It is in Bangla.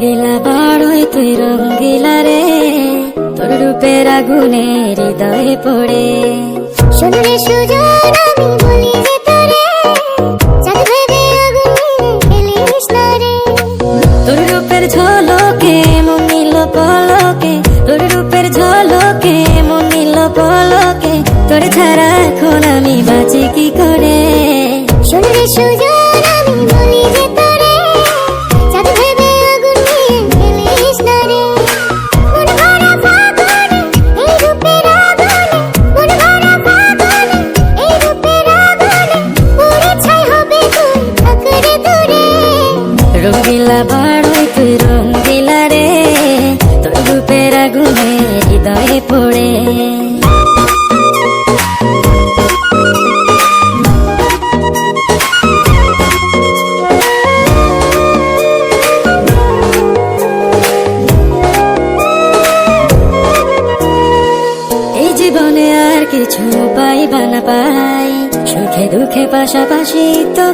রঙ্গিলা বাড়ই তুই রঙ্গিলা রে, তোর রূপের আগুনে হৃদয়ে পড়ে। শোন রে সুজন আমি বলি যে তোরে, চাঁদ ভেবে আগুন নিয়ে খেলিস না রে। তোর রূপের ঝলকে মন নিল পলকে, তোর রূপের ঝলকে মন নিল পলকে, তোর ছাড়া এখন আমি বাঁচি কি করে। শোন রে সুজন আমি বলি যে তোরে, চাঁদ ভেবে আগুন নিয়ে খেলিস না রে। মন ভরা ফাগুনে এই রূপের আগুনে, মন ভরা ফাগুনে এই রূপের আগুনে, পুড়ে ছাই হবে তুই থাক রে দূরে। রঙ্গিলা বাড়ই তুই রঙ্গিলা রে, তোর রূপের আগুনে হৃদয়ে পড়ে। এই জীবনে আর কিছু পাই বা না পাই, সুখে দুঃখে পাশাপাশি তো